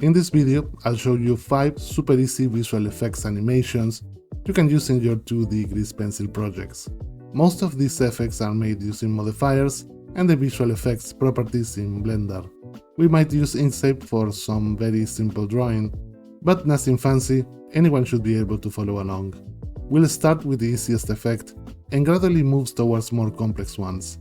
In this video, I'll show you 5 super easy visual effects animations you can use in your 2D grease pencil projects. Most of these effects are made using modifiers and the visual effects properties in Blender. We might use Inkscape for some very simple drawing, but nothing fancy, anyone should be able to follow along. We'll start with the easiest effect and gradually move towards more complex ones.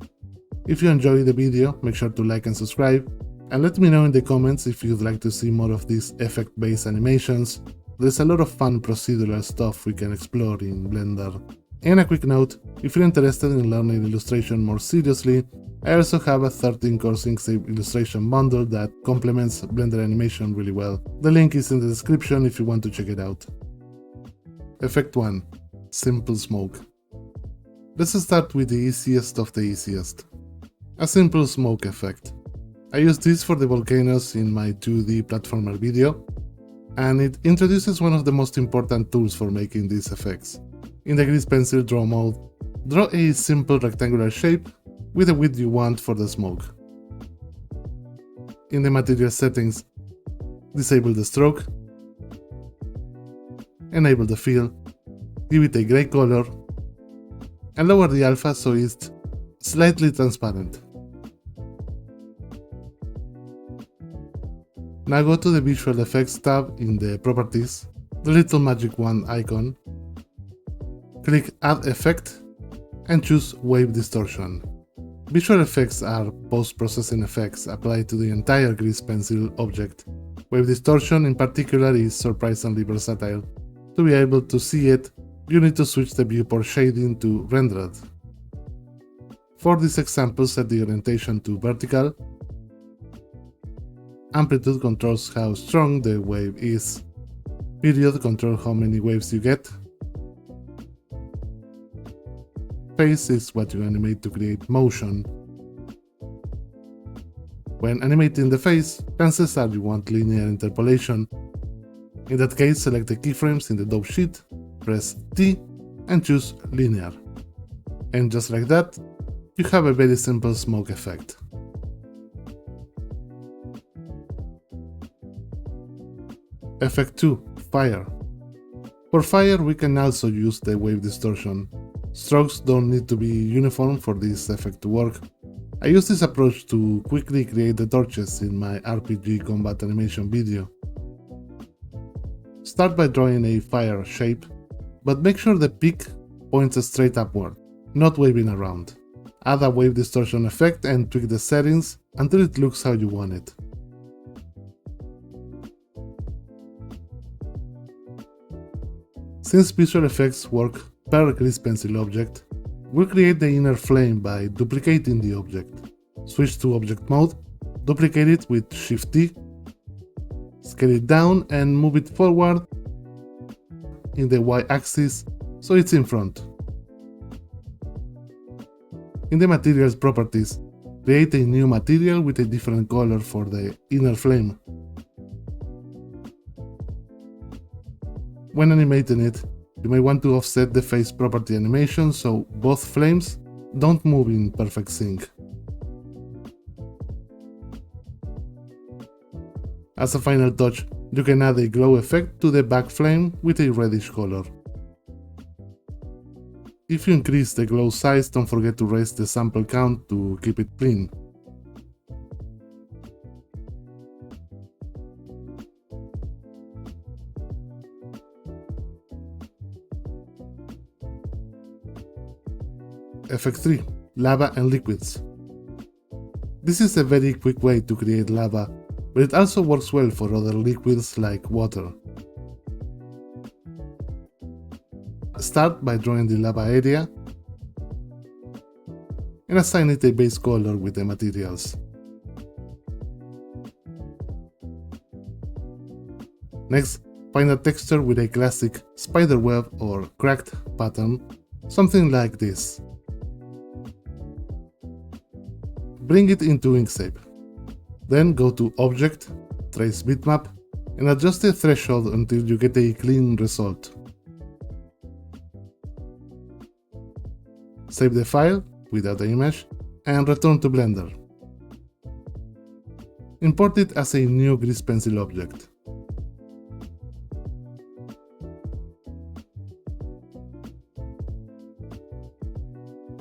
If you enjoyed the video, make sure to like and subscribe, and let me know in the comments if you'd like to see more of these effect-based animations. There's a lot of fun procedural stuff we can explore in Blender. And a quick note, if you're interested in learning illustration more seriously, I also have a 13-course Inkscape illustration bundle that complements Blender animation really well. The link is in the description if you want to check it out. Effect 1. Simple Smoke. Let's start with the easiest of the easiest. A simple smoke effect. I use this for the volcanoes in my 2D platformer video, and it introduces one of the most important tools for making these effects. In the grease pencil draw mode, draw a simple rectangular shape with the width you want for the smoke. In the material settings, disable the stroke, enable the fill, give it a gray color, and lower the alpha so it's slightly transparent. Now go to the Visual Effects tab in the Properties, the little magic wand icon, click Add Effect, and choose Wave Distortion. Visual effects are post-processing effects applied to the entire grease pencil object. Wave distortion in particular is surprisingly versatile. To be able to see it, you need to switch the viewport shading to rendered. For this example, set the orientation to vertical. Amplitude controls how strong the wave is. Period controls how many waves you get. Phase is what you animate to create motion. When animating the phase, chances are you want linear interpolation. In that case, select the keyframes in the dope sheet, press T, and choose linear. And just like that, you have a very simple smoke effect. Effect 2. Fire. For fire, we can also use the wave distortion. Strokes don't need to be uniform for this effect to work. I use this approach to quickly create the torches in my RPG combat animation video. Start by drawing a fire shape, but make sure the peak points straight upward, not waving around. Add a wave distortion effect and tweak the settings until it looks how you want it. Since visual effects work per grease pencil object, we'll create the inner flame by duplicating the object. Switch to object mode, duplicate it with Shift-T, scale it down and move it forward in the Y-axis so it's in front. In the materials properties, create a new material with a different color for the inner flame. When animating it, you may want to offset the face property animation so both flames don't move in perfect sync. As a final touch, you can add a glow effect to the back flame with a reddish color. If you increase the glow size, don't forget to raise the sample count to keep it clean. Effect 3. Lava and liquids. This is a very quick way to create lava, but it also works well for other liquids like water. Start by drawing the lava area and assign it a base color with the materials. Next, find a texture with a classic spiderweb or cracked pattern, something like this. Bring it into Inkscape. Then go to Object, Trace Bitmap, and adjust the threshold until you get a clean result. Save the file without the image and return to Blender. Import it as a new grease pencil object.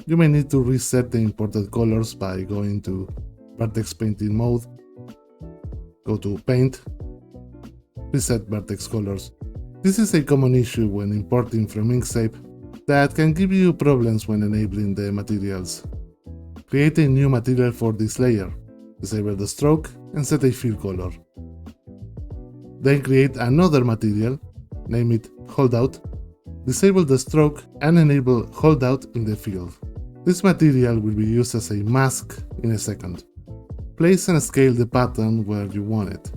You may need to reset the imported colors by going to Vertex Painting mode, go to Paint, reset vertex colors. This is a common issue when importing from Inkscape that can give you problems when enabling the materials. Create a new material for this layer, disable the stroke and set a fill color. Then create another material, name it Holdout, disable the stroke and enable Holdout in the field. This material will be used as a mask in a second. Place and scale the pattern where you want it.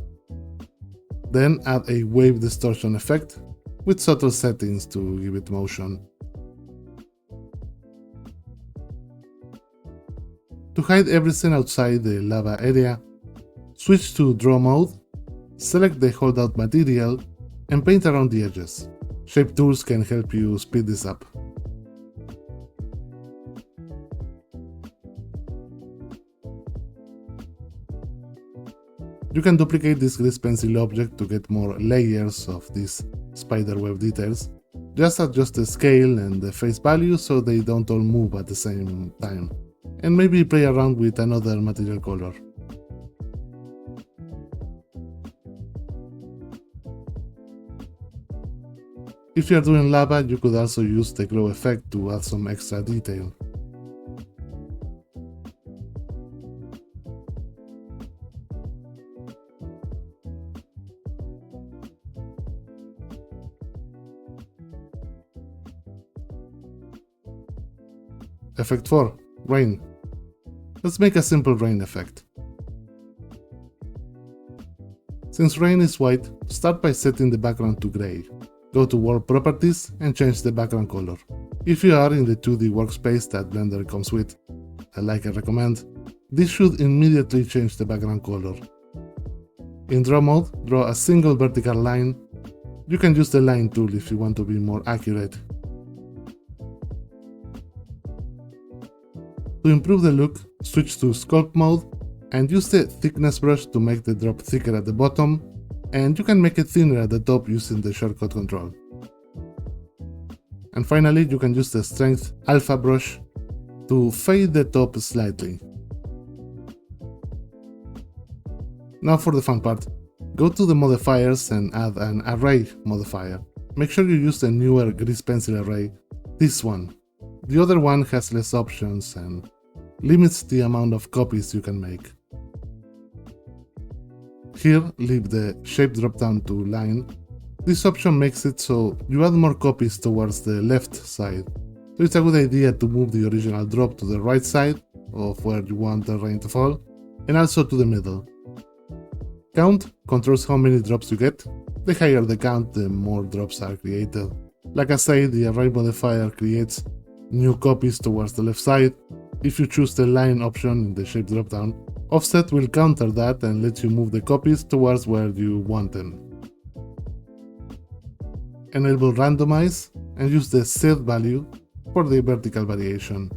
Then add a wave distortion effect with subtle settings to give it motion. To hide everything outside the lava area, switch to Draw mode, select the holdout material, and paint around the edges. Shape tools can help you speed this up. You can duplicate this grease pencil object to get more layers of these spiderweb details. Just adjust the scale and the face value so they don't all move at the same time. And maybe play around with another material color. If you are doing lava, you could also use the glow effect to add some extra detail. Effect 4. Rain. Let's make a simple rain effect. Since rain is white, start by setting the background to gray. Go to World Properties and change the background color. If you are in the 2D workspace that Blender comes with, like I recommend, this should immediately change the background color. In Draw mode, draw a single vertical line. You can use the line tool if you want to be more accurate. To improve the look, switch to Sculpt mode and use the thickness brush to make the drop thicker at the bottom, and you can make it thinner at the top using the shortcut control. And finally, you can use the Strength Alpha brush to fade the top slightly. Now for the fun part. Go to the modifiers and add an array modifier. Make sure you use the newer grease pencil array, this one. The other one has less options and limits the amount of copies you can make. Here, leave the shape dropdown to line. This option makes it so you add more copies towards the left side. So it's a good idea to move the original drop to the right side of where you want the rain to fall, and also to the middle. Count controls how many drops you get. The higher the count, the more drops are created. Like I said, the array modifier creates new copies towards the left side. If you choose the line option in the shape dropdown, offset will counter that and let you move the copies towards where you want them. Enable randomize and use the set value for the vertical variation.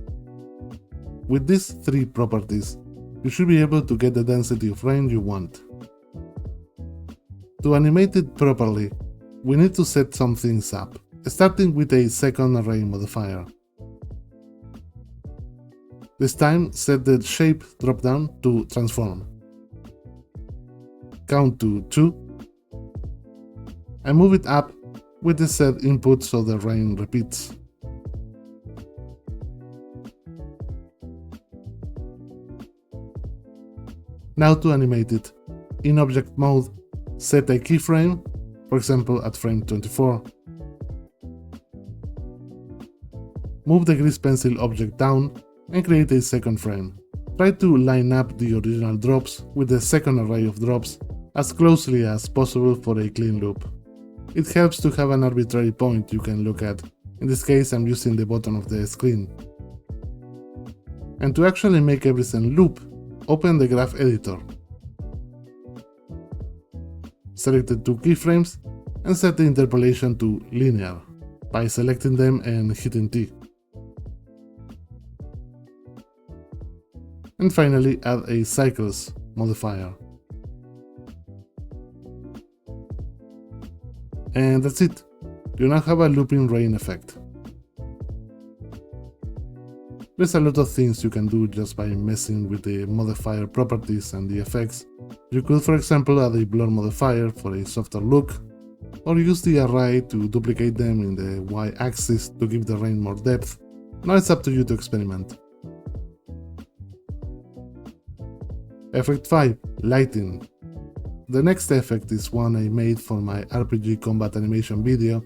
With these three properties, you should be able to get the density of rain you want. To animate it properly, we need to set some things up, starting with a second array modifier. This time, set the shape dropdown to transform. Count to 2 and move it up with the set input so the rain repeats. Now to animate it. In object mode, set a keyframe, for example at frame 24. Move the grease pencil object down and create a second frame. Try to line up the original drops with the second array of drops as closely as possible for a clean loop. It helps to have an arbitrary point you can look at. In this case, I'm using the bottom of the screen. And to actually make everything loop, open the graph editor. Select the two keyframes and set the interpolation to linear by selecting them and hitting T. And finally, add a cycles modifier. And that's it. You now have a looping rain effect. There's a lot of things you can do just by messing with the modifier properties and the effects. You could, for example, add a blur modifier for a softer look, or use the array to duplicate them in the y-axis to give the rain more depth. Now it's up to you to experiment. Effect 5. Lighting. The next effect is one I made for my RPG combat animation video.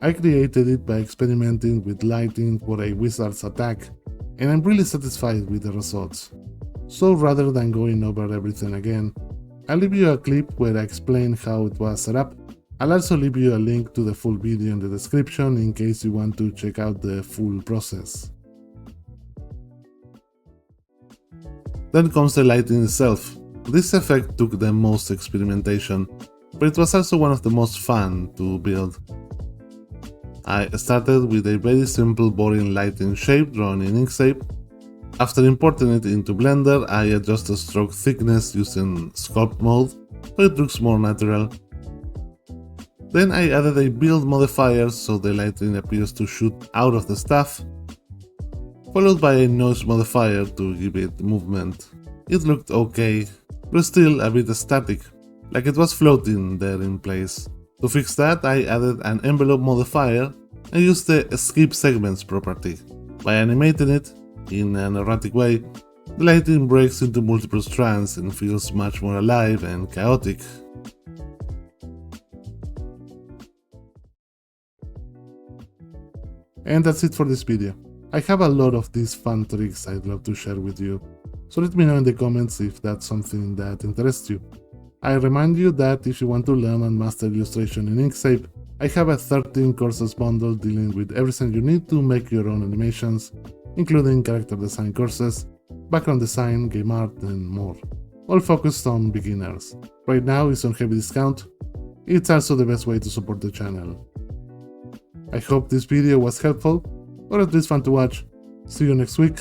I created it by experimenting with lighting for a wizard's attack, and I'm really satisfied with the results. So rather than going over everything again, I'll leave you a clip where I explain how it was set up. I'll also leave you a link to the full video in the description in case you want to check out the full process. Then comes the lighting itself. This effect took the most experimentation, but it was also one of the most fun to build. I started with a very simple boring lighting shape drawn in Inkscape. After importing it into Blender, I adjusted stroke thickness using sculpt mode, so it looks more natural. Then I added a build modifier so the lighting appears to shoot out of the stuff, followed by a noise modifier to give it movement. It looked okay, but still a bit static, like it was floating there in place. To fix that, I added an envelope modifier and used the skip segments property. By animating it in an erratic way, the lighting breaks into multiple strands and feels much more alive and chaotic. And that's it for this video. I have a lot of these fun tricks I'd love to share with you, so let me know in the comments if that's something that interests you. I remind you that if you want to learn and master illustration in Inkscape, I have a 13 courses bundle dealing with everything you need to make your own animations, including character design courses, background design, game art, and more, all focused on beginners. Right now it's on heavy discount. It's also the best way to support the channel. I hope this video was helpful, or at least fun to watch. See you next week.